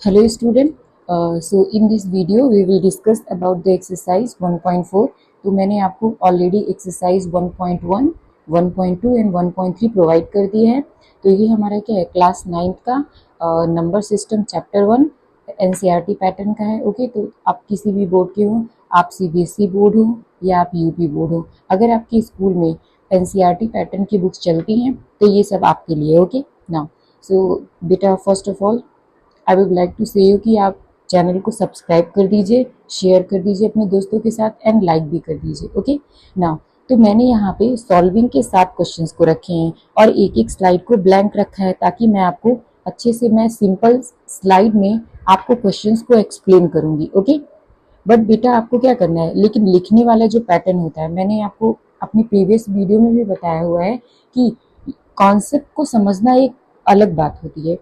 Hello student, so in this video we will discuss about the exercise 1.4. तो मैंने आपको already exercise 1.1, 1.2 and 1.3 provide कर दिए हैं। तो ये हमारा क्या है, क्लास 9 का number system chapter 1 NCERT pattern का है। ओके, तो आप किसी भी बोर्ड के हो, आप सीबीएसई बोर्ड हो या आप यूपी बोर्ड हो, अगर आपके स्कूल में एनसीईआरटी पैटर्न की बुक्स चलती हैं तो ये सब आपके लिए। ओके नाउ, सो बेटा first of all I would like to say you कि आप चैनल को सब्सक्राइब कर दीजिए, शेयर कर दीजिए अपने दोस्तों के साथ एंड लाइक भी कर दीजिए। ओके नाउ, तो मैंने यहाँ पे सॉल्विंग के 7 क्वेश्चंस को रखे हैं और एक एक स्लाइड को ब्लैंक रखा है ताकि मैं आपको अच्छे से, मैं सिंपल स्लाइड में आपको क्वेश्चंस को एक्सप्लेन करूंगी। ओके, बट बेटा आपको क्या करना है, लेकिन लिखने वाला जो पैटर्न होता है, मैंने आपको अपनी प्रीवियस वीडियो में भी बताया हुआ है कि कॉन्सेप्ट को समझना एक अलग बात होती है,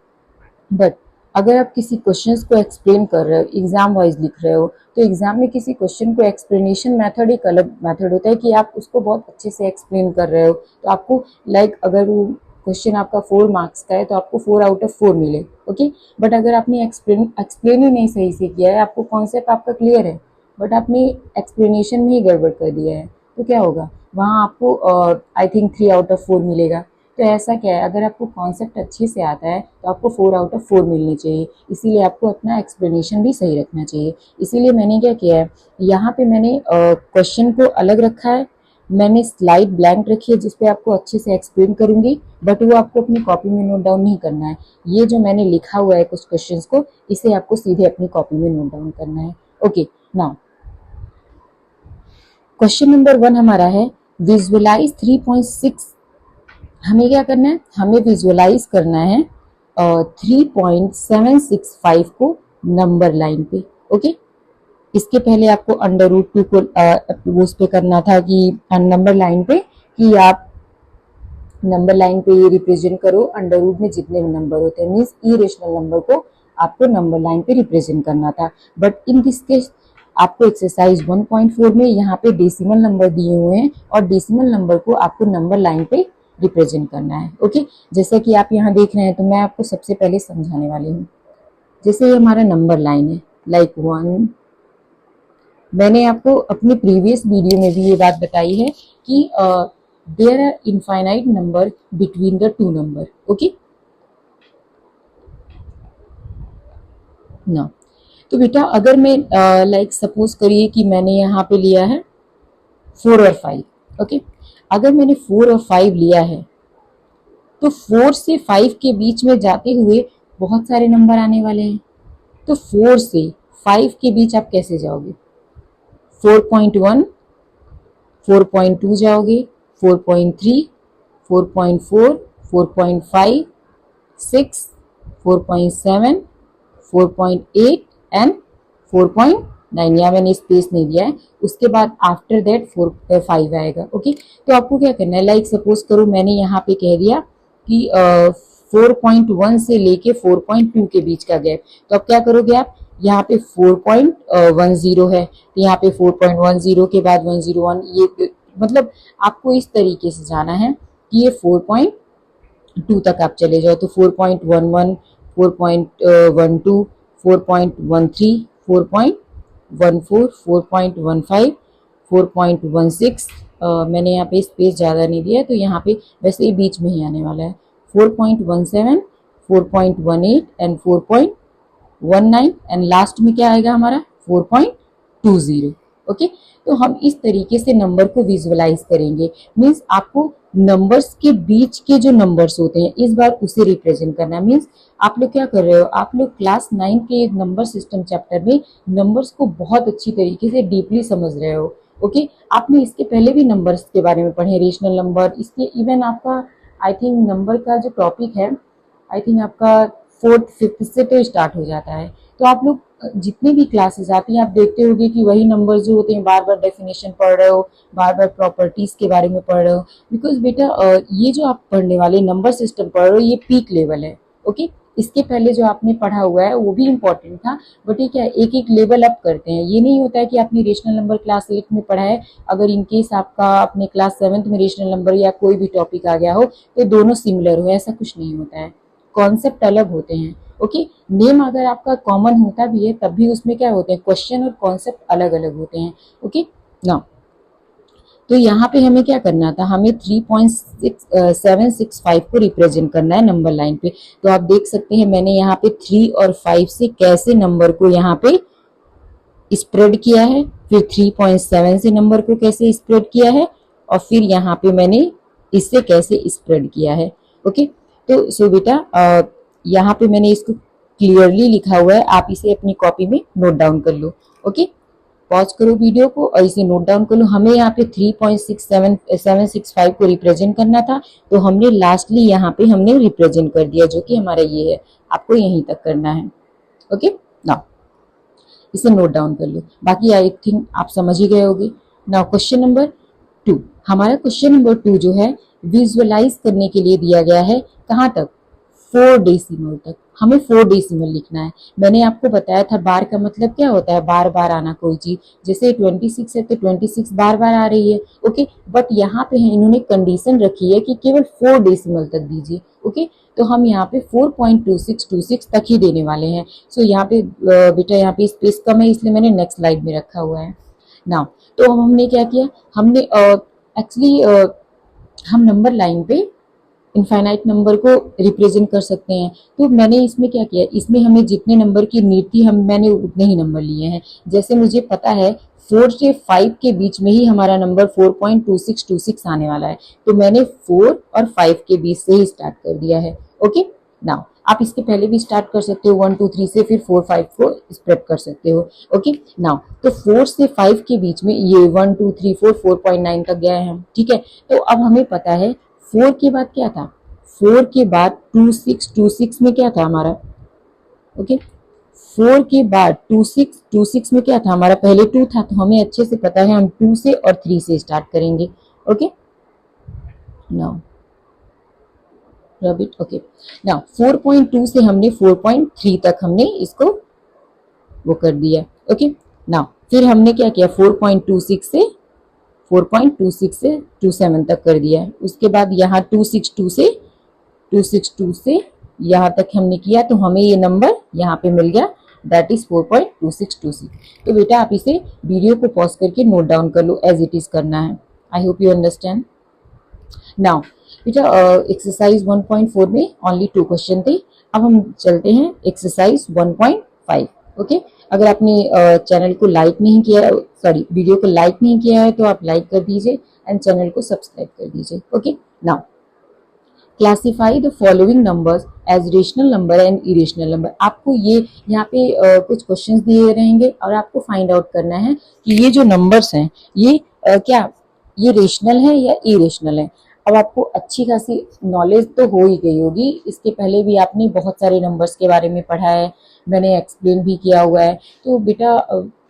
बट अगर आप किसी क्वेश्चंस को एक्सप्लेन कर रहे हो, एग्जाम वाइज लिख रहे हो, तो एग्जाम में किसी क्वेश्चन को एक्सप्लेनेशन मेथड एक अलग मेथड होता है कि आप उसको बहुत अच्छे से एक्सप्लेन कर रहे हो, तो आपको अगर वो क्वेश्चन आपका 4 मार्क्स का है तो आपको 4 आउट ऑफ 4 मिले। ओके, बट अगर आपने एक्सप्लेन ही नहीं सही से किया है, आपको कॉन्सेप्ट आपका क्लियर है बट आपने एक्सप्लेनेशन में ही गड़बड़ कर दिया है, तो क्या होगा, वहाँ आपको आई थिंक 3 आउट ऑफ 4 मिलेगा। तो ऐसा क्या है, अगर आपको कॉन्सेप्ट अच्छे से आता है तो आपको 4 आउट ऑफ 4 मिलनी चाहिए, इसीलिए आपको अपना एक्सप्लेनेशन भी सही रखना चाहिए। इसीलिए मैंने क्या किया है, यहाँ पे मैंने क्वेश्चन को अलग रखा है, मैंने स्लाइड ब्लैंक रखी है जिसपे आपको अच्छे से एक्सप्लेन करूंगी, बट वो आपको अपनी कॉपी में नोट डाउन नहीं करना है। ये जो मैंने लिखा हुआ है कुछ क्वेश्चंस को, इसे आपको सीधे अपनी कॉपी में नोट डाउन करना है। ओके नाउ, क्वेश्चन नंबर 1 हमारा है विजुअलाइज 3.6। हमें क्या करना है, हमें विजुअलाइज करना है 3.765 को नंबर लाइन पे। ओके, इसके पहले आपको अंडर रूट 2 को उस पे करना था कि नंबर लाइन पे, कि आप नंबर लाइन पे ये रिप्रेजेंट करो, अंडर रूट में जितने भी नंबर होते हैं, मीन्स इरेशनल नंबर को आपको नंबर लाइन पे रिप्रेजेंट करना था। बट इन दिस केस आपको एक्सरसाइज 1.4 में यहाँ पे डेसिमल नंबर दिए हुए हैं और डेसिमल नंबर को आपको नंबर लाइन पे रिप्रेजेंट करना है। ओके, जैसे कि आप यहाँ देख रहे हैं, तो मैं आपको सबसे पहले समझाने वाली हूँ। जैसे ये हमारा नंबर लाइन है, लाइक 1, मैंने आपको अपनी प्रीवियस वीडियो में भी ये बात बताई है कि there are infinite number between the 2 number. Okay ना, तो बेटा अगर मैं सपोज करिए कि मैंने यहाँ पे लिया है 4 और 5। ओके, अगर मैंने 4 और 5 लिया है तो 4 से 5 के बीच में जाते हुए बहुत सारे नंबर आने वाले हैं, तो 4 से 5 के बीच आप कैसे जाओगे, 4.1, 4.2 जाओगे, 4.3, 4.4, 4.5, 6, 4.7, 4.8 एंड 4.9। यहाँ मैंने स्पेस नहीं दिया है, उसके बाद आफ्टर दैट 5 आएगा। ओके, तो आपको क्या करना है, लाइक सपोज करो मैंने यहाँ पे कह दिया कि 4.1 से लेके 4.2 के बीच का गैप, तो अब क्या करोगे आप, यहाँ पे 4.10 है तो यहाँ पे 4.10 के बाद 101, ये मतलब आपको इस तरीके से जाना है कि ये 4.2 तक आप चले जाओ, तो 4.11, 4.12, 4.13, 4.14, 4.15, 4.16, मैंने यहाँ पे स्पेस ज़्यादा नहीं दिया है तो यहाँ पे वैसे ही बीच में ही आने वाला है, 4.17, 4.18 एंड 4.19 एंड लास्ट में क्या आएगा हमारा 4.20। ओके, तो हम इस तरीके से नंबर को विजुअलाइज करेंगे, मीन्स आपको नंबर्स के बीच के जो नंबर्स होते हैं इस बार उसे रिप्रेजेंट करना। मीन्स आप लोग क्या कर रहे हो, आप लोग क्लास 9 के नंबर सिस्टम चैप्टर में नंबर्स को बहुत अच्छी तरीके से डीपली समझ रहे हो। ओके, आपने इसके पहले भी नंबर्स के बारे में पढ़े, रेशनल नंबर, इसके इवन आपका आई थिंक नंबर का जो टॉपिक है, आई थिंक आपका 4th 5th से तो स्टार्ट हो जाता है। तो आप लोग जितने भी क्लासेस आती हैं आप देखते होंगे कि वही नंबर जो होते हैं बार बार डेफिनेशन पढ़ रहे हो, बार बार प्रॉपर्टीज के बारे में पढ़ रहे हो, बिकॉज बेटा ये जो आप पढ़ने वाले नंबर सिस्टम पढ़ रहे हो ये पीक लेवल है। ओके, इसके पहले जो आपने पढ़ा हुआ है वो भी इम्पोर्टेंट था, बट ये क्या एक एक लेवल अप करते हैं। ये नहीं होता है कि आपने रेशनल नंबर क्लास 8 में पढ़ा है, अगर इनकेस आपका अपने क्लास 7th में रेशनल नंबर या कोई भी टॉपिक आ गया हो तो दोनों सिमिलर हो, ऐसा कुछ नहीं होता है, कॉन्सेप्ट अलग होते हैं। ओके। नेम अगर आपका कॉमन होता भी है तब भी उसमें क्या होते हैं, क्वेश्चन और कॉन्सेप्ट अलग अलग होते हैं। ओके ना, तो यहाँ पे हमें क्या करना था, हमें 3.765 को रिप्रेजेंट करना है नंबर लाइन पे। तो आप देख सकते हैं मैंने यहाँ पे 3 और 5 से कैसे नंबर को यहाँ पे स्प्रेड किया है, फिर 3.7 से नंबर को कैसे स्प्रेड किया है, और फिर यहाँ पे मैंने इससे कैसे स्प्रेड किया है। ओके, तो सो बेटा यहाँ पे मैंने इसको क्लियरली लिखा हुआ है, आप इसे अपनी कॉपी में नोट डाउन कर लो। ओके, पॉज करो वीडियो को और इसे नोट डाउन कर लो। हमें यहाँ पे 3.765 को रिप्रेजेंट करना था, तो हमने लास्टली यहाँ पे हमने रिप्रेजेंट कर दिया, जो कि हमारा ये है। आपको यहीं तक करना है। ओके ना, इसे नोट डाउन कर लो। बाकी आई थिंक आप समझ ही गए होगे। नाउ क्वेश्चन नंबर 2, हमारा क्वेश्चन नंबर 2 जो है विजुअलाइज करने के लिए दिया गया है कहाँ तक, 4 डेसिमल तक। हमें 4 डेसिमल लिखना है। मैंने आपको बताया था बार का मतलब क्या होता है, बार बार आना कोई चीज। जैसे 26 है तो 26 बार बार आ रही है। ओके, बट यहाँ पे है इन्होंने कंडीशन रखी है कि केवल 4 डेसिमल तक दीजिए। ओके, तो हम यहाँ पे 4.2626 तक ही देने वाले हैं। सो यहाँ पे बेटा यहाँ पे स्पेस कम है, इसलिए मैंने नेक्स्ट स्लाइड में रखा हुआ है ना। तो हमने क्या किया, हमने एक्चुअली हम नंबर लाइन पे इनफाइनाइट नंबर को रिप्रेजेंट कर सकते हैं। तो मैंने इसमें क्या किया, इसमें हमें जितने नंबर की नीड थी मैंने उतने ही नंबर लिए हैं। जैसे मुझे पता है 4 से 5 के बीच में ही हमारा नंबर 4.2626 आने वाला है, तो मैंने 4 और 5 के बीच से ही स्टार्ट कर दिया है। ओके नाउ, आप इसके पहले भी स्टार्ट कर सकते हो 1 2 3 से, फिर 4 5 को स्प्रेड कर सकते हो। ओके नाउ, तो 4 से 5 के बीच में ये 1 2 3 4 4.9 तक गए हैं हम। ठीक है, तो अब हमें पता है 4 के बाद क्या था, 4 के बाद 2626 में क्या था हमारा। ओके, 4 के बाद 2626 में क्या था हमारा, पहले 2 था, तो हमें अच्छे से पता है हम 2 से और 3 से स्टार्ट करेंगे। Okay now rabbit. Okay now 4.2 से हमने 4.3 तक हमने इसको वो कर दिया। ओके नाउ फिर हमने क्या किया, 4.26 से 27 तक कर दिया है। उसके बाद यहाँ 262 से यहाँ तक हमने किया, तो हमें ये नंबर यहाँ पे मिल गया, दैट इज 4.2626। तो बेटा आप इसे वीडियो को पॉज करके नोट डाउन कर लो, एज इट इज करना है। I hope you understand. Now बेटा एक्सरसाइज 1.4 में ओनली 2 क्वेश्चन थे। अब हम चलते हैं एक्सरसाइज 1.5। ओके, अगर आपने चैनल को लाइक नहीं किया, सॉरी वीडियो को लाइक नहीं किया है, तो आप लाइक कर दीजिए एंड चैनल को सब्सक्राइब कर दीजिए। Okay now classify the following numbers as rational number and irrational number. आपको ये यहाँ पे कुछ क्वेश्चंस दिए रहेंगे और आपको फाइंड आउट करना है कि ये जो नंबर्स हैं ये क्या ये रेशनल है या इरेशनल है। अब आपको अच्छी खासी नॉलेज तो हो ही गई होगी, इसके पहले भी आपने बहुत सारे नंबर्स के बारे में पढ़ा है, मैंने एक्सप्लेन भी किया हुआ है। तो बेटा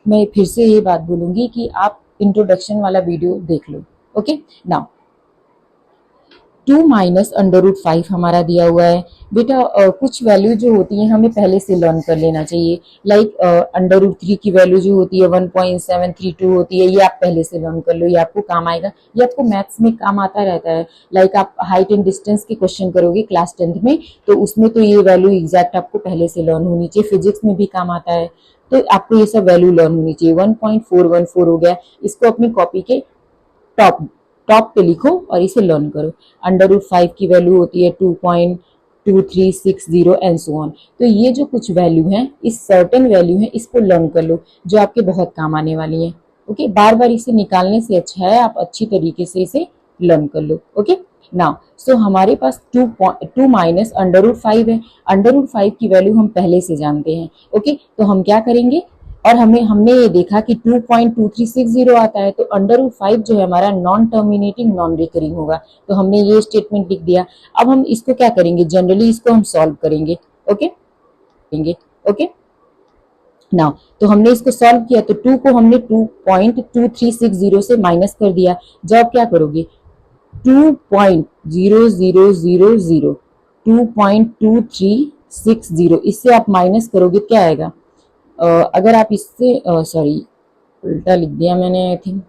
मैं फिर से ये बात बोलूंगी कि आप इंट्रोडक्शन वाला वीडियो देख लो। Okay now 2 minus under root 5 हमारा दिया हुआ है। बेटा कुछ वैल्यू जो होती है हमें पहले से लर्न कर लेना चाहिए। लाइक अंडर रूट 3 की वैल्यू जो होती है 1.732 होती है, ये आप पहले से लर्न कर लो, ये आपको काम आएगा, ये आपको मैथ्स में काम आता रहता है। लाइक आप हाइट एंड डिस्टेंस के क्वेश्चन करोगे क्लास 10th में, तो उसमें तो ये वैल्यू एग्जैक्ट आपको पहले से लर्न होनी चाहिए। फिजिक्स में भी काम आता है, तो आपको ये सब वैल्यू लर्न होनी चाहिए। 1.414 हो गया, इसको अपनी कॉपी के टॉप पे लिखो और इसे लर्न करो। अंडर रूट 5 की वैल्यू होती है 2.2360 एंड सो ऑन। तो ये जो कुछ वैल्यू है, इस सर्टेन वैल्यू है, इसको लर्न कर लो, जो आपके बहुत काम आने वाली है। ओके, बार बार इसे निकालने से अच्छा है आप अच्छी तरीके से इसे लर्न कर लो। ओके नाउ सो हमारे पास 2 माइनस अंडर रूट 5 है। अंडर रूट 5 की वैल्यू हम पहले से जानते हैं। ओके, तो हम क्या करेंगे, और हमने ये देखा कि 2.2360 आता है, तो अंडर रूट 5 जो है हमारा नॉन टर्मिनेटिंग नॉन रिकरिंग होगा, तो हमने ये स्टेटमेंट लिख दिया। अब हम इसको क्या करेंगे, जनरली इसको हम सॉल्व करेंगे। ओके ओके नाउ तो हमने इसको सॉल्व किया, तो 2 को हमने 2.2360 से माइनस कर दिया। जब क्या करोगे 2.0000 2.2360 इससे आप माइनस करोगे क्या आएगा, अगर आप इससे सॉरी उल्टा लिख दिया मैंने, आई थिंक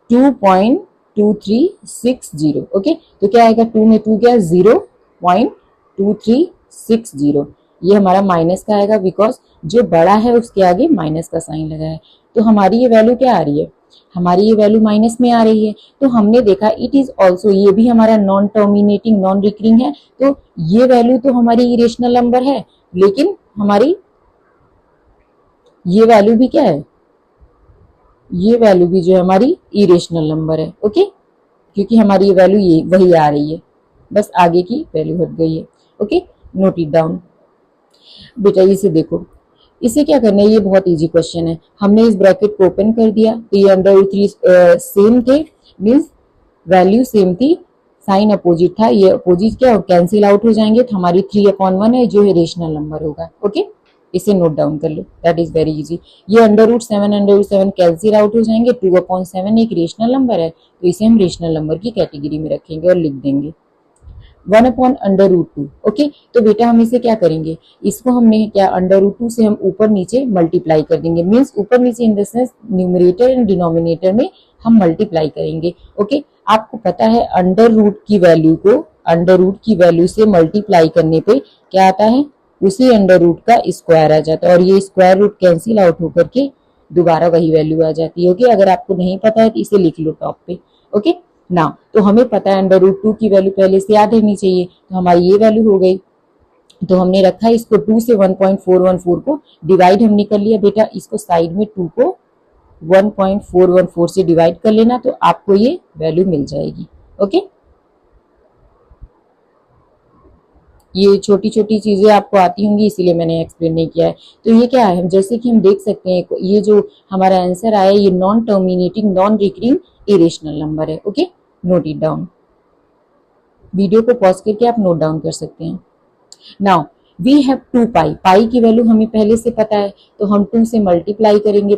2.2360। ओके, तो क्या आएगा, 2 में 2 गया 0.23 2360। ये हमारा माइनस का आएगा बिकॉज जो बड़ा है उसके आगे माइनस का साइन लगा है। तो हमारी ये वैल्यू क्या आ रही है, हमारी ये वैल्यू माइनस में आ रही है। तो हमने देखा इट इज ऑल्सो, ये भी हमारा नॉन टर्मिनेटिंग नॉन रिकरिंग है, तो ये वैल्यू तो हमारी इरेशनल नंबर है, लेकिन हमारी ये वैल्यू भी क्या है, ये वैल्यू भी जो है हमारी इरेशनल नंबर है। ओके, क्योंकि हमारी ये वैल्यू ये वही आ रही है, बस आगे की वैल्यू हट गई है। Okay, note it down. बेटा इसे देखो, इसे क्या करना है, ये बहुत इजी क्वेश्चन है। हमने इस ब्रैकेट को ओपन कर दिया तो ये अंडर रूट 3 सेम थे, मीन्स वैल्यू सेम थी, साइन अपोजिट था, ये अपोजिट क्या कैंसिल आउट हो जाएंगे, तो हमारी 3/1 है जो रेशनल नंबर होगा। ओके, इसे नोट डाउन कर लो, दैट इज वेरी इजी। ये अंडर रूट 7 कैंसिल आउट हो जाएंगे, 2/7 एक रेशनल नंबर है, तो इसे हम रेशनल नंबर की कैटेगरी में रखेंगे और लिख देंगे 1/√2। ओके, तो बेटा हम इसे क्या करेंगे, इसको हमने क्या √2 से हम ऊपर नीचे मल्टीप्लाई कर देंगे, मीन्स ऊपर नीचे in the sense numerator and denominator में हम मल्टीप्लाई करेंगे। ओके, आपको पता है अंडर रूट की वैल्यू को अंडर रूट की वैल्यू से मल्टीप्लाई करने पे क्या आता है, उसी अंडर रूट का स्क्वायर आ जाता है, और ये स्क्वायर रूट कैंसिल आउट होकर के दोबारा वही वैल्यू आ जाती है। ओके, अगर आपको नहीं पता है तो इसे लिख लो टॉप पे। ओके ना, तो हमें पता है √2 की वैल्यू पहले से याद रहनी चाहिए, तो हमारी ये वैल्यू हो गई। तो हमने रखा इसको 2 से 1.414 को डिवाइड हमने कर लिया। बेटा इसको साइड में 2 को 1.414 से डिवाइड कर लेना, तो आपको ये वैल्यू मिल जाएगी। ओके, ये छोटी छोटी चीजें आपको आती होंगी इसीलिए मैंने एक्सप्लेन नहीं किया है। तो ये क्या है, जैसे कि हम देख सकते हैं ये जो हमारा आंसर आया ये non terminating non recurring irrational number है। Okay, note it down. Video को पॉज करके आप नोट डाउन कर सकते हैं। Now we have 2 pi, pi की वैल्यू हमें पहले से पता है, तो हम 2 से मल्टीप्लाई करेंगे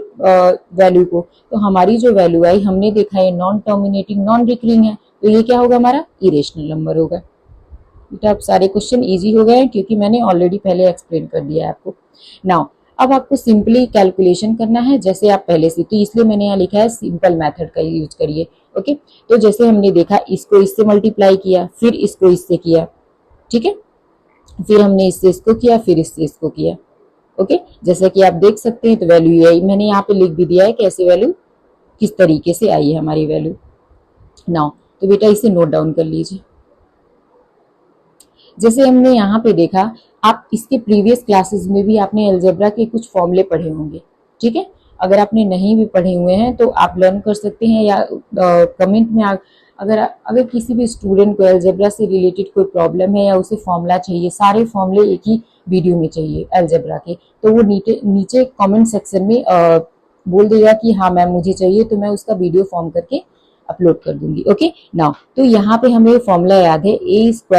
वैल्यू को, तो हमारी जो वैल्यू आई हमने देखा है नॉन टर्मिनेटिंग नॉन रिकरिंग है, तो ये क्या होगा, हमारा इरेशनल नंबर होगा। बेटा अब सारे क्वेश्चन इजी हो गए हैं क्योंकि मैंने ऑलरेडी पहले एक्सप्लेन कर दिया है आपको। नाउ अब आपको सिंपली कैलकुलेशन करना है जैसे आप पहले से, तो इसलिए मैंने यहाँ लिखा है सिंपल मेथड का यूज करिए। ओके, तो जैसे हमने देखा इसको इससे मल्टीप्लाई किया, फिर इसको इससे किया, ठीक है, फिर हमने इससे इसको किया, फिर इससे इसको किया। ओके, जैसा कि आप देख सकते हैं तो वैल्यू ये आई, मैंने यहाँ पे लिख भी दिया है कैसे वैल्यू किस तरीके से आई है हमारी वैल्यू। नाउ तो बेटा इसे नोट डाउन कर लीजिए। जैसे हमने यहाँ पे देखा, आप इसके प्रीवियस क्लासेस में भी आपने अलजेब्रा के कुछ फॉर्मूले पढ़े होंगे, ठीक है। अगर आपने नहीं भी पढ़े हुए हैं तो आप लर्न कर सकते हैं, या कमेंट में अगर किसी भी स्टूडेंट को अलजेब्रा से रिलेटेड कोई प्रॉब्लम है या उसे फॉर्मूला चाहिए, सारे फॉर्मूले एक ही वीडियो में चाहिए अलजेब्रा के, तो वो नीचे कमेंट सेक्शन में बोल देगा कि हाँ मैम मुझे चाहिए, तो मैं उसका वीडियो फॉर्म करके अपलोड कर दूंगी। ओके, नाउ तो यहाँ पे हमें फॉर्मूला याद है a² -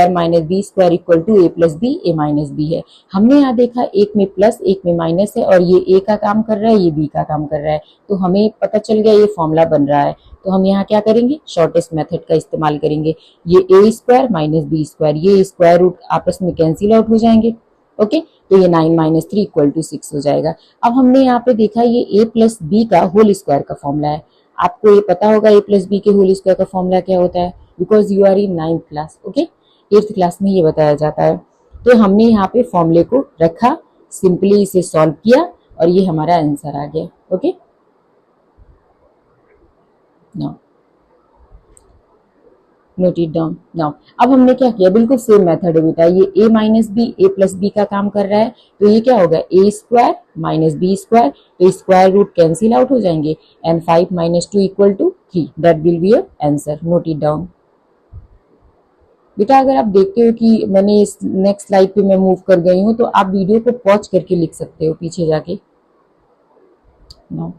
b² equal to a + b a - b है। हमने यहाँ देखा एक में प्लस एक में माइनस है, और ये a का काम कर रहा है ये b का काम कर रहा है, तो हमें पता चल गया ये फॉर्मूला बन रहा है। तो हम यहाँ क्या करेंगे, शॉर्टेस्ट मेथड का इस्तेमाल करेंगे। ये a² - b², ये स्क्वायर रूट आपस में कैंसिल आउट हो जाएंगे। ओके, तो ये 9 - 3 इक्वल टू 6 हो जाएगा। अब हमने यहाँ पे देखा ये a + b का होल स्क्वायर का फॉर्मूला है। आपको ये पता होगा a + b के होल स्क्वायर का फॉर्मूला क्या होता है, because you are in 9th class. Okay, 8th class में ये बताया जाता है। तो हमने यहाँ पे फॉर्मूले को रखा, सिंपली इसे सॉल्व किया और ये हमारा आंसर आ गया। Okay, now note it down. Now अब हमने क्या किया, बिल्कुल सेम मेथड है बेटा, ये a - b a + b का काम कर रहा है, तो ये क्या होगा a² - b², तो स्क्वायर रूट कैंसिल आउट हो जाएंगे, and 5 - 2 equal to 3, that will be your answer. Note it down. बेटा अगर आप देखते हो कि मैंने इस नेक्स्ट स्लाइड पे मैं मूव कर गई हूँ, तो आप वीडियो को पॉज करके लिख सकते हो पीछे जाके। नाउ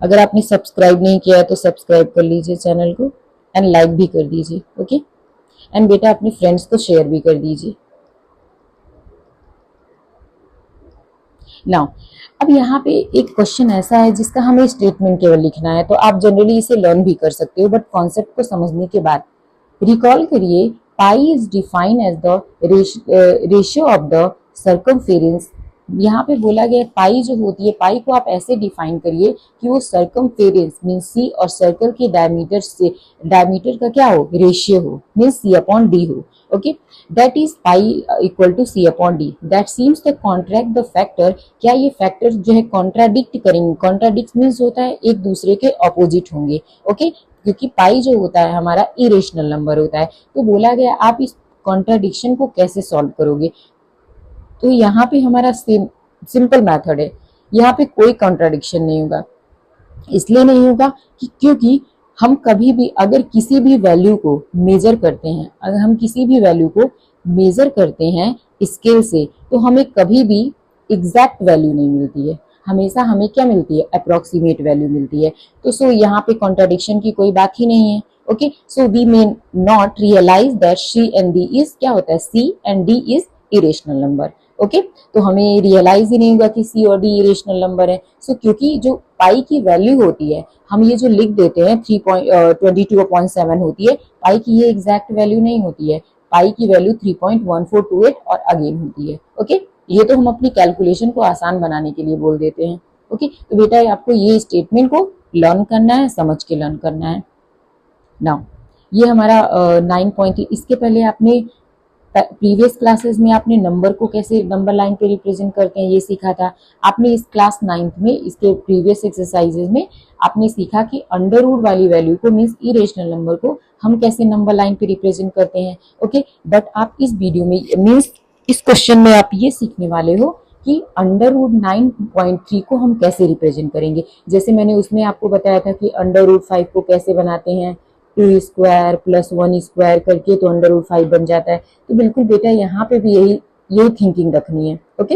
अगर आपने सब्सक्राइब नहीं किया है तो सब्सक्राइब कर लीजिए चैनल को, एंड लाइक भी कर दीजिए। ओके, एंड बेटा अपने फ्रेंड्स को शेयर भी कर दीजिए। नाउ अब यहाँ पे एक क्वेश्चन ऐसा है जिसका हमें स्टेटमेंट केवल लिखना है, तो आप जनरली इसे लर्न भी कर सकते हो, बट कॉन्सेप्ट को समझने के बाद रिकॉल करिए। Pi is defined as the ratio of the circumference यहाँ पे बोला गया पाई जो होती है, पाई को आप ऐसे डिफाइन करिए कि वो सर्कमफेरेंस मीन सी और सर्कल के डायमीटर से, डायमीटर का क्या हो, रेशियो हो, मीन सी अपॉन डी हो। Okay, that is pi equal to C upon D, that seems to contract the factor. क्या ये फैक्टर जो है कॉन्ट्राडिक्ट करेंगे, कॉन्ट्राडिक्ट मीन्स होता है एक दूसरे के ऑपोजिट होंगे। ओके, क्योंकि पाई जो होता है हमारा इरेशनल नंबर होता है। तो बोला गया आप इस कॉन्ट्राडिक्शन को कैसे सॉल्व करोगे। तो यहाँ पे हमारा सिंपल मेथड है, यहाँ पे कोई कॉन्ट्राडिक्शन नहीं होगा। इसलिए नहीं होगा कि क्योंकि हम कभी भी अगर किसी भी वैल्यू को मेजर करते हैं, अगर हम किसी भी वैल्यू को मेजर करते हैं स्केल से, तो हमें कभी भी एग्जैक्ट वैल्यू नहीं मिलती है, हमेशा हमें क्या मिलती है, अप्रोक्सीमेट वैल्यू मिलती है। तो सो यहाँ पे कॉन्ट्राडिक्शन की कोई बात ही नहीं है। Okay, so we may not realise that C and D is क्या होता है, C and D is irrational number. Okay, तो हमें रियलाइज ही नहीं होगा कि सी और डी इरेशनल नंबर है। सो क्योंकि जो पाई की वैल्यू होती है, हम ये जो लिख देते हैं 3.22.7 होती है, पाई की ये एग्जैक्ट वैल्यू नहीं होती है, पाई की वैल्यू 3.1428 और अगेन होती है। ओके, ये तो हम अपनी कैलकुलेशन को आसान बनाने के लिए बोल देते हैं। ओके, तो बेटा आपको ये स्टेटमेंट को लर्न करना है, समझ के लर्न करना है। नाउ ये हमारा 9.3, इसके पहले आपने प्रीवियस क्लासेस में आपने नंबर को कैसे नंबर लाइन पे रिप्रेजेंट करते हैं ये सीखा था। आपने इस क्लास 9th में इसके प्रीवियस एक्सरसाइजेज में आपने सीखा कि अंडर रूट वाली वैल्यू को मीन्स इरेशनल नंबर को हम कैसे नंबर लाइन पे रिप्रेजेंट करते हैं। ओके, बट आप इस वीडियो में मीन्स इस क्वेश्चन में आप ये सीखने वाले हो कि अंडर रूट 9.3 को हम कैसे रिप्रेजेंट करेंगे। जैसे मैंने उसमें आपको बताया था कि अंडर रूट 5 को कैसे बनाते हैं, 2 स्क्वायर प्लस 1 स्क्वायर करके तो अंडर रूट 5 बन जाता है। तो बिल्कुल बेटा यहाँ पे भी यही थिंकिंग रखनी है। ओके,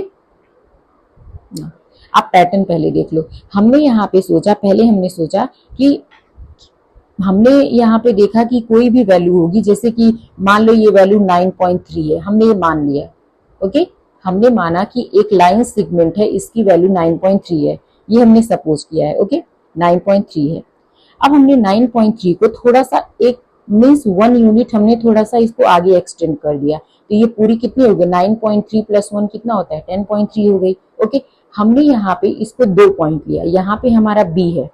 आप पैटर्न पहले देख लो। हमने यहाँ पे सोचा, पहले हमने सोचा कि हमने यहाँ पे देखा कि कोई भी वैल्यू होगी, जैसे कि मान लो ये वैल्यू 9.3 है, हमने ये मान लिया। ओके, हमने माना कि एक लाइन सेगमेंट है, इसकी वैल्यू 9.3 है, ये हमने सपोज किया है। ओके, 9.3 है। अब हमने 9.3 को थोड़ा सा एक मीन्स 1 यूनिट हमने थोड़ा सा इसको आगे एक्सटेंड कर दिया, तो ये पूरी कितनी हो गई, 9.3 प्लस 1 कितना होता है, 10.3 हो गई। ओके, हमने यहाँ पे इसको 2 पॉइंट लिया, यहाँ पे हमारा बी है।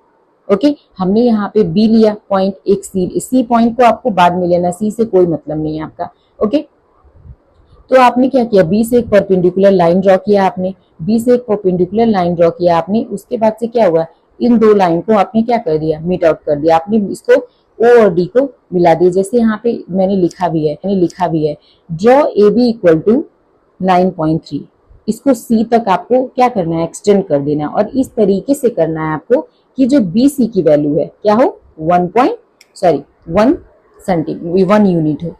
ओके, हमने यहाँ पे बी लिया पॉइंट, एक सी पॉइंट को आपको बाद में लेना, सी से कोई मतलब नहीं है आपका। ओके, तो आपने क्या किया, बी से एक परपेंडिकुलर लाइन ड्रॉ किया आपने, बी से एक परपेंडिकुलर लाइन ड्रॉ किया आपने। उसके बाद से क्या हुआ, इन दो लाइन को आपने क्या कर दिया, मीट आउट कर दिया आपने, इसको ओ और डी को मिला दिया। जैसे यहाँ पे मैंने लिखा भी है draw A B equal to 9.3, इसको सी तक आपको क्या करना है, एक्सटेंड कर देना है। और इस तरीके से करना है आपको कि जो बी सी की वैल्यू है क्या हो, 1 यूनिट हो।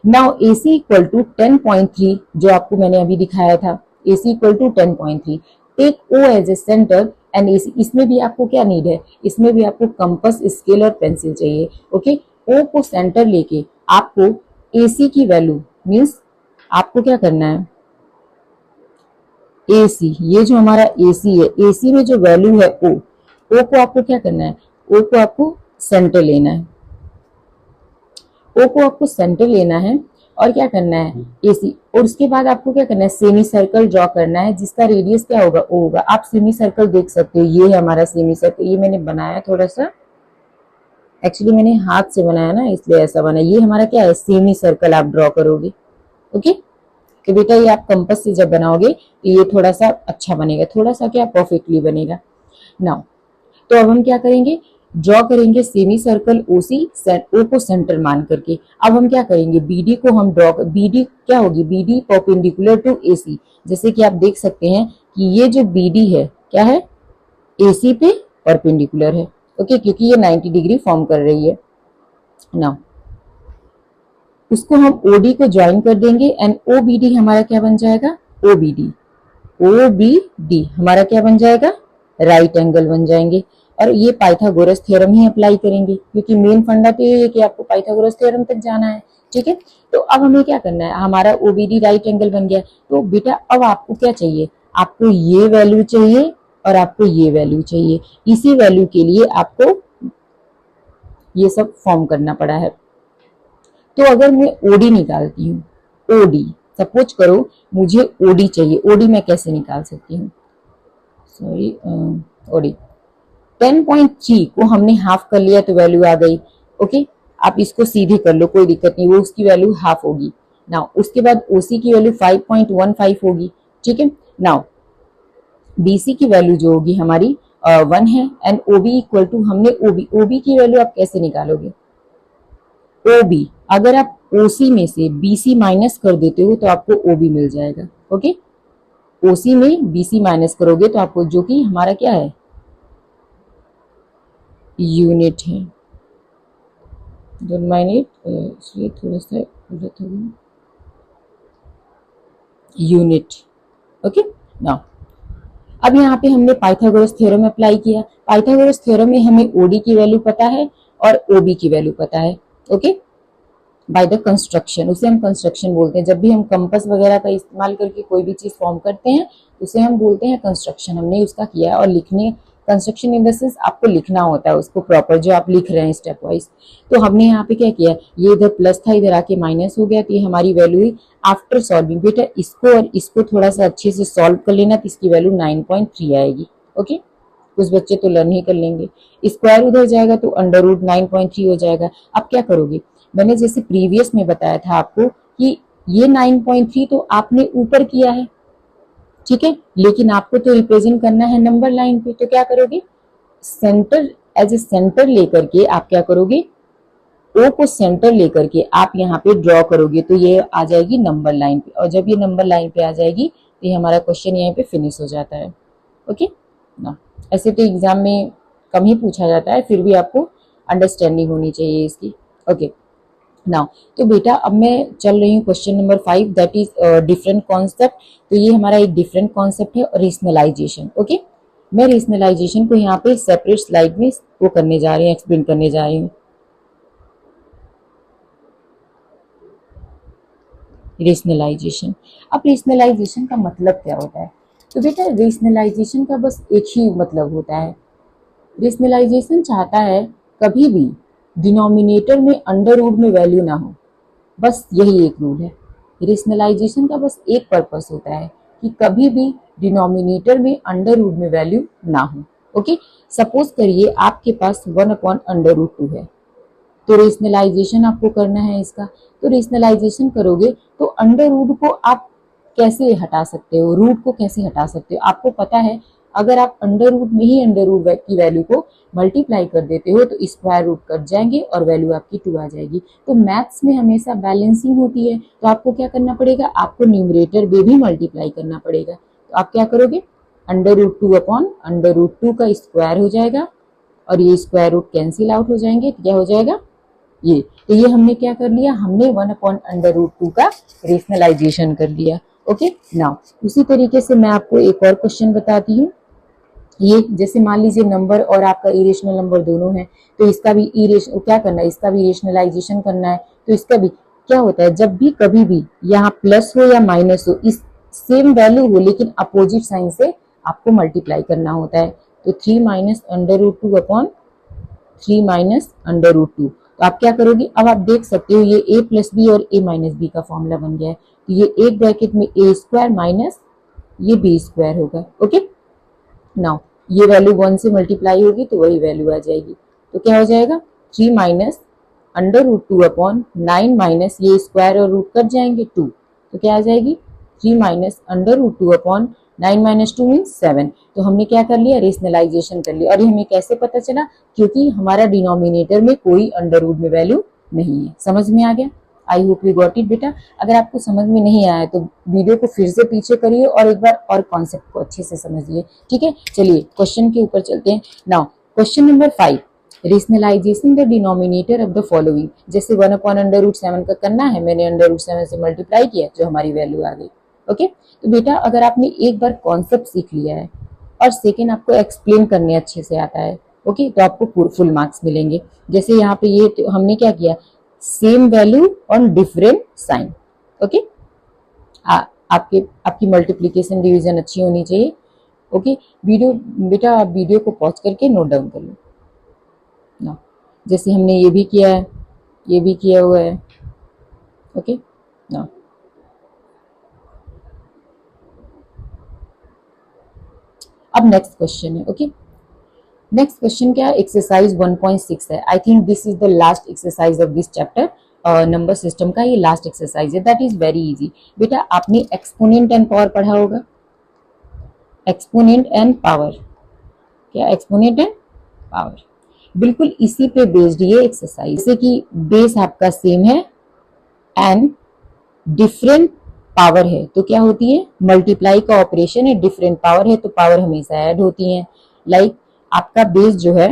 नाउ AC इक्वल टू 10.3 जो आपको मैंने अभी दिखाया था, AC equal to 10.3, take O as a centre and AC, इसमें भी आपको क्या नीड है, इसमें भी आपको कंपास, स्केल और पेंसिल चाहिए। ओके, O को सेंटर लेके आपको AC की वैल्यू मीन्स आपको क्या करना है, AC, ये जो हमारा AC है, AC में जो वैल्यू है O को आपको क्या करना है, O को आपको सेंटर लेना है, O को आपको सेंटर लेना है और क्या करना है, AC। और उसके बाद आपको क्या करना है, सेमी सर्कल ड्रॉ करना है जिसका रेडियस क्या होगा, O होगा। आप सेमी सर्कल देख सकते हो, ये है हमारा सेमी सर्कल, ये मैंने बनाया थोड़ा सा, एक्चुअली मैंने हाथ से बनाया ना इसलिए ऐसा बना। ये हमारा क्या है, सेमी सर्कल आप ड्रॉ करोगे। ओके, तो बेटा ये आप कंपास से जब बनाओगे तो ये थोड़ा सा अच्छा बनेगा, थोड़ा सा क्या परफेक्टली बनेगा। नाउ तो अब हम क्या करेंगे, ड्रॉ करेंगे सेमी सर्कल OC, O को सेंटर मान करके। अब हम क्या करेंगे, BD को हम ड्रॉ, BD क्या होगी, BD परपेंडिकुलर टू AC। जैसे कि आप देख सकते हैं कि ये जो BD है क्या है, AC पे परपेंडिकुलर है। ओके, क्योंकि ये 90 डिग्री फॉर्म कर रही है। नाउ उसको हम OD को ज्वाइन कर देंगे एंड OBD हमारा क्या बन जाएगा, OBD हमारा क्या बन जाएगा, राइट एंगल बन जाएंगे। और ये पाइथागोरस थ्योरम ही अप्लाई करेंगे, क्योंकि मेन फंडा तो ये है कि आपको पाइथागोरस थ्योरम तक जाना है। ठीक है, तो अब हमें क्या करना है, हमारा OBD राइट एंगल बन गया। तो बेटा अब आपको क्या चाहिए, आपको ये वैल्यू चाहिए और आपको ये वैल्यू चाहिए। इसी वैल्यू के लिए आपको ये सब फॉर्म करना पड़ा है। तो अगर मैं OD निकालती हूँ, OD सपोज करो मुझे ओडी चाहिए, ओडी मैं कैसे निकाल सकती हूँ, सॉरी ओडी 10.3 को हमने हाफ कर लिया तो वैल्यू आ गई। ओके, आप इसको सीधे कर लो, कोई दिक्कत नहीं, वो उसकी वैल्यू हाफ होगी। नाउ उसके बाद ओसी की वैल्यू 5.15 होगी। ठीक है, नाउ बीसी की वैल्यू जो होगी हमारी 1 है एंड ओबी इक्वल टू, हमने ओबी, ओबी की वैल्यू आप कैसे निकालोगे, ओबी अगर आप ओसी में से बीसी माइनस कर देते हो तो आपको ओबी मिल जाएगा। ओके, ओसी में बीसी माइनस करोगे तो आपको, जो कि हमारा क्या है, यूनिट है, डोंट माइंड इट, इसलिए थोड़ा सा गलत हो गया, यूनिट। ओके, नाउ अब यहाँ पे हमने पाइथागोरस थ्योरम अप्लाई किया। पाइथागोरस थ्योरम में हमें ओडी की वैल्यू पता है और ओबी की वैल्यू पता है। ओके, बाय द कंस्ट्रक्शन, उसे हम कंस्ट्रक्शन बोलते हैं। जब भी हम कंपास वगैरह का इस्तेमाल करके कोई भी चीज फॉर्म करते हैं उसे हम बोलते हैं कंस्ट्रक्शन। हमने उसका किया है और लिखने, कंस्ट्रक्शन इन द सेंस आपको लिखना होता है उसको प्रॉपर, जो आप लिख रहे हैं स्टेप वाइज। तो हमने यहाँ पे क्या किया, ये इधर प्लस था इधर आके माइनस हो गया, तो ये हमारी वैल्यू हुई आफ्टर सॉल्विंग। बेटा इसको और इसको थोड़ा सा अच्छे से सॉल्व कर लेना, तो इसकी वैल्यू 9.3 आएगी। ओके, कुछ बच्चे तो लर्न ही कर लेंगे। स्क्वायर उधर जाएगा तो अंडर रूट 9.3 हो जाएगा। अब क्या करोगे, मैंने जैसे प्रीवियस में बताया था आपको कि ये 9.3 तो आपने ऊपर किया है, ठीक है, लेकिन आपको तो रिप्रेजेंट करना है नंबर लाइन पे, तो क्या करोगे, सेंटर, एज ए सेंटर लेकर के आप क्या करोगे, ओ को सेंटर लेकर के आप यहाँ पे ड्रॉ करोगे तो ये आ जाएगी नंबर लाइन पे, और जब ये नंबर लाइन पे आ जाएगी तो ये हमारा क्वेश्चन यहाँ पे फिनिश हो जाता है। ओके ना, ऐसे तो एग्जाम में कम ही पूछा जाता है, फिर भी आपको अंडरस्टैंडिंग होनी चाहिए इसकी। ओके नाउ, तो बेटा अब मैं चल रही हूँ question number 5, that is different concept. तो ये हमारा एक डिफरेंट कॉन्सेप्ट है, रेशनलाइजेशन। ओके, मैं रेशनलाइजेशन को यहाँ पे सेपरेट स्लाइड में वो करने जा रही हूँ, एक्सप्लेन करने जा रही हूँ। रेशनलाइजेशन, अब रेशनलाइजेशन का मतलब क्या होता है, तो बेटा रेशनलाइजेशन का बस एक ही मतलब होता है, रेशनलाइजेशन चाहता है कभी भी डिनोमिनेटर में अंडर रूट में वैल्यू ना हो, बस यही एक रूल है। रेशनलाइजेशन का बस एक पर्पस होता है कि कभी भी डिनोमिनेटर में अंडर रूट में वैल्यू ना हो। ओके, सपोज करिए आपके पास 1/√2 है, तो रेशनलाइजेशन आपको करना है इसका। तो रेशनलाइजेशन करोगे तो अंडर रूट को आप कैसे हटा सकते हो, रूट को कैसे हटा सकते हो, आपको पता है अगर आप अंडर रूट में ही अंडर रूट की वैल्यू को मल्टीप्लाई कर देते हो तो स्क्वायर रूट कट जाएंगे और वैल्यू आपकी 2 आ जाएगी। तो मैथ्स में हमेशा बैलेंसिंग होती है, तो आपको क्या करना पड़ेगा, आपको न्यूमरेटर में भी मल्टीप्लाई करना पड़ेगा। तो आप क्या करोगे, under root 2 upon under root 2 का स्क्वायर हो जाएगा और ये स्क्वायर रूट कैंसिल आउट हो जाएंगे, तो क्या हो जाएगा ये, तो ये हमने क्या कर लिया, हमने 1/√2 का रेशनलाइजेशन कर लिया। ओके नाउ उसी तरीके से मैं आपको एक और क्वेश्चन बताती हूँ। ये जैसे मान लीजिए नंबर और आपका इरेशनल नंबर दोनों है, तो इसका भी क्या करना है, इसका भी रेशनलाइजेशन करना है। तो इसका भी क्या होता है, जब भी कभी भी यहाँ प्लस हो या माइनस हो, इस सेम वैल्यू हो लेकिन अपोजिट साइन से आपको मल्टीप्लाई करना होता है। तो 3 minus under root 2 upon 3 minus under root 2, तो आप क्या करोगे, अब आप देख सकते हो ये a प्लस बी और a माइनस बी का फॉर्मूला बन गया है। तो ये एक ब्रैकेट में a स्क्वायर माइनस ये b स्क्वायर होगा। ओके नाउ ये वैल्यू 1 से मल्टीप्लाई होगी तो वही वैल्यू आ जाएगी। तो क्या हो जाएगा, 3 minus under root 2 upon 9 minus ये स्क्वायर और रूट कट जाएंगे 2, तो क्या आ जाएगी 3 minus under root 2 upon 9 minus 2 means 7। तो हमने क्या कर लिया, रेशनलाइजेशन कर लिया। और ये हमें कैसे पता चला, क्योंकि हमारा डिनोमिनेटर में कोई अंडर रूट में वैल्यू नहीं है। समझ में आ गया, I hope you got it बेटा। अगर आपको समझ में नहीं आया तो वीडियो को फिर से पीछे करिए और एक बार और कॉन्सेप्ट को अच्छे से समझिए। ठीक है, चलिए क्वेश्चन के ऊपर चलते हैं। Now question number 5, rationalisation the denominator of the following. जैसे 1/√7 का करना है, मैंने अंडर रूट 7 से मल्टीप्लाई किया जो हमारी वैल्यू आ गई। ओके तो बेटा अगर आपने एक बार कॉन्सेप्ट सीख लिया है और सेकेंड आपको एक्सप्लेन करने अच्छे से आता है, ओके तो आपको फुल मार्क्स मिलेंगे। जैसे यहाँ पे ये तो हमने क्या किया, same value on different sign. Okay आपकी मल्टीप्लीकेशन डिवीजन अच्छी होनी चाहिए। ओके वीडियो बेटा आप वीडियो को पॉज करके नोट डाउन कर लो ना, जैसे हमने ये भी किया है, ये भी किया हुआ है। ओके ना अब नेक्स्ट क्वेश्चन है, ओके। नेक्स्ट क्वेश्चन क्या है, एक्सरसाइज 1.6 है। I think this is the last exercise of this chapter, number system का ये लास्ट एक्सरसाइज है। That is very easy. बेटा आपने एक्सपोनेंट एंड पावर पढ़ा होगा, एक्सपोनेंट एंड पावर, क्या एक्सपोनेंट एंड पावर, बिल्कुल इसी पे बेस्ड ये एक्सरसाइज। जैसे कि बेस आपका सेम है एंड डिफरेंट पावर है तो क्या होती है, मल्टीप्लाई का ऑपरेशन है, डिफरेंट पावर है तो पावर हमेशा ऐड होती है। लाइक आपका बेस जो है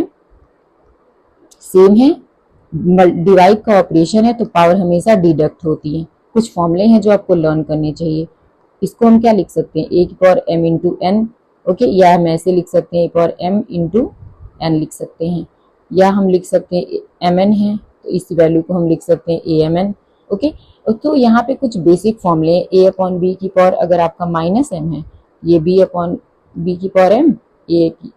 सेम है, डिवाइड का ऑपरेशन है तो पावर हमेशा डिडक्ट होती है। कुछ फॉर्मूले हैं जो आपको लर्न करने चाहिए। इसको हम क्या लिख सकते हैं, ए की power m into N, okay, या हम ऐसे लिख सकते हैं A power m into N लिख सकते हैं, या हम लिख सकते हैं mn है तो इस वैल्यू को हम लिख सकते हैं amn, ओके। तो यहाँ पे कुछ बेसिक फॉर्मूले हैं, a अपॉन बी की पावर अगर आपका माइनस m है, ये b अपॉन बी की पावर m, a की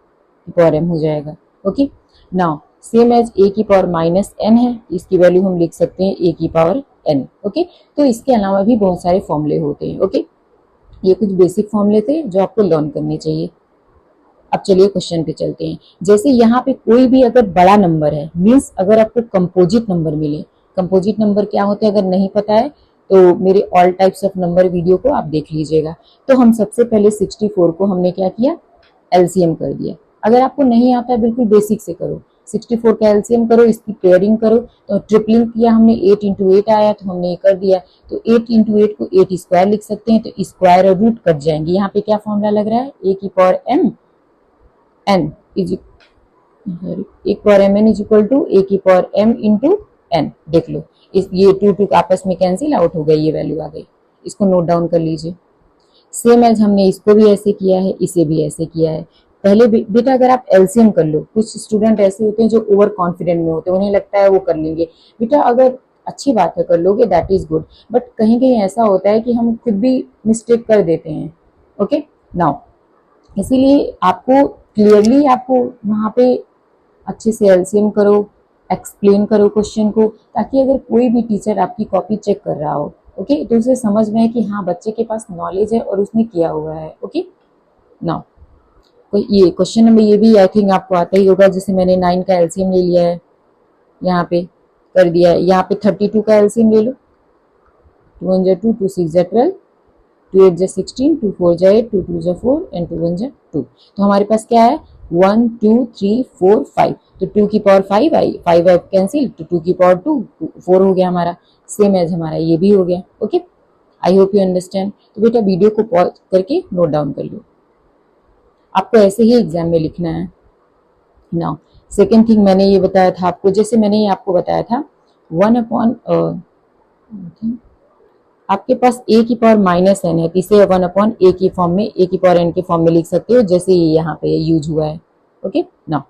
पावर m हो जाएगा, okay. Now same as a की पावर माइनस n है, इसकी वैल्यू हम लिख सकते हैं a की पावर n, ओके। तो इसके अलावा भी बहुत सारे फॉर्मूले होते हैं, ओके। ये कुछ बेसिक फॉर्मूले थे जो आपको लर्न करने चाहिए। अब चलिए क्वेश्चन पे चलते हैं। जैसे यहाँ पे कोई भी अगर बड़ा नंबर है, मीन्स अगर आपको कंपोजिट नंबर मिले, कंपोजिट नंबर क्या होते हैं अगर नहीं पता है तो मेरे all types of number video को आप देख लीजिएगा। तो हम सबसे पहले 64 को हमने क्या किया, एलसीएम कर दिया। अगर आपको नहीं आता है बिल्कुल बेसिक से करो, 64 का एलसीएम करो, इसकी पेयरिंग करो। तो ट्रिपलिंग किया हमने, 8 इंटू 8 आया तो हमने ये कर दिया। तो 8 इंटू 8 को 8 स्क्वायर लिख सकते हैं, तो स्क्वायर और रूट कट जाएंगे। यहाँ पे क्या फॉर्मूला लग रहा है, ए की पावर m n इज एक power m n is equal to A की पावर m इंटू n। देख लो इस ये 2 आपस में कैंसिल आउट हो गई, ये वैल्यू आ गई। इसको नोट डाउन कर लीजिए। सेम एज हमने इसको भी ऐसे किया है, इसे भी ऐसे किया है। पहले बेटा अगर आप एलसीएम कर लो, कुछ स्टूडेंट ऐसे होते हैं जो ओवर कॉन्फिडेंट में होते हैं, उन्हें लगता है वो कर लेंगे। बेटा अगर अच्छी बात है कर लोगे, दैट इज गुड, बट कहीं कहीं ऐसा होता है कि हम खुद भी मिस्टेक कर देते हैं, ओके। नाउ इसीलिए आपको क्लियरली आपको वहाँ पे अच्छे से एलसीएम करो, एक्सप्लेन करो क्वेश्चन को, ताकि अगर कोई भी टीचर आपकी कॉपी चेक कर रहा हो, ओके, तो उसे समझ में है कि हाँ बच्चे के पास नॉलेज है और उसने किया हुआ है, ओके। नाउ ये क्वेश्चन नंबर ये भी आई थिंक आपको आता ही होगा। जैसे मैंने 9 का एलसीएम ले लिया है, यहाँ पे कर दिया है। यहाँ पे 32 का एलसीएम ले लो, 2 1 2, 2 6 12, 2 8 16, 2 4 8, 2 2 4 एंड 2 1 2। तो हमारे पास क्या है, 1 2 3 4 5। तो 2 की पावर 5 आई, 5 आई कैंसिल, तो 2 की पावर 2 4 हो गया हमारा। सेम एज हमारा ये भी हो गया, okay. I hope you understand. तो बेटा वीडियो को पॉज करके नोट डाउन कर लो, आपको ऐसे ही एग्जाम में लिखना है। नाउ सेकेंड थिंग मैंने ये बताया था आपको, जैसे मैंने ये आपको बताया था 1 अपॉन आपके पास a की पावर माइनस n है, तो इसे 1 अपॉन a की फॉर्म में, a की पावर n के फॉर्म में लिख सकते हो, जैसे ये यहाँ पे यूज हुआ है, ओके। नाउ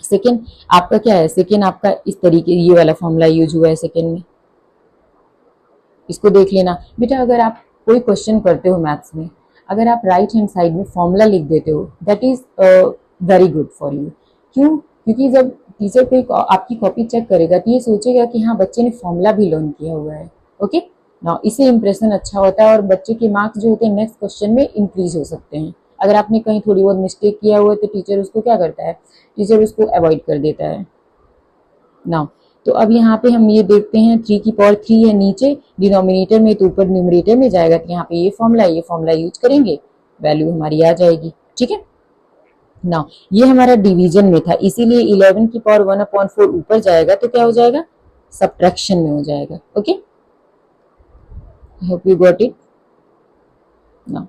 सेकेंड आपका क्या है, सेकेंड आपका इस तरीके ये वाला फॉर्मूला यूज हुआ है सेकेंड में, इसको देख लेना। बेटा अगर आप कोई क्वेश्चन करते हो मैथ्स में, अगर आप राइट हैंड साइड में फॉर्मूला लिख देते हो, that is very good for you. क्यों, क्योंकि जब टीचर कोई आपकी कॉपी चेक करेगा तो ये सोचेगा कि हाँ बच्चे ने फॉर्मूला भी लर्न किया हुआ है, ओके ना। इससे इंप्रेशन अच्छा होता है और बच्चे के मार्क्स जो होते हैं नेक्स्ट क्वेश्चन में इंक्रीज हो सकते हैं। अगर आपने कहीं थोड़ी बहुत मिस्टेक किया हुआ है तो टीचर उसको क्या करता है, टीचर उसको अवॉइड कर देता है ना। तो अब यहाँ पे हम ये देखते हैं 3 की पावर 3 है नीचे डिनोमिनेटर में, तो ऊपर न्यूमरेटर में जाएगा, तो यहाँ पे ये फॉर्मूला यूज करेंगे, वैल्यू हमारी आ जाएगी, ठीक है ना। ये हमारा डिवीजन में था, इसीलिए 11 की पावर 1/4 ऊपर जाएगा तो क्या हो जाएगा, सब्ट्रैक्शन में हो जाएगा, okay. I hope you got it ना।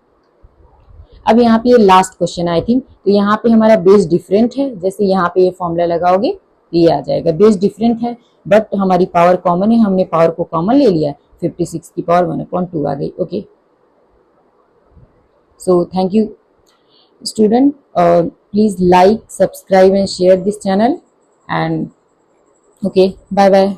अब यहाँ पे ये लास्ट क्वेश्चन आई थिंक, तो यहाँ पे हमारा बेस डिफरेंट है, जैसे यहाँ पे ये फॉर्मूला लगाओगे ये आ जाएगा। बेस डिफरेंट है बट हमारी पावर कॉमन है, हमने पावर को कॉमन ले लिया, 56 की पावर 1/2 आ गई, okay. So thank you student, please like, subscribe and share this channel, and okay, bye bye.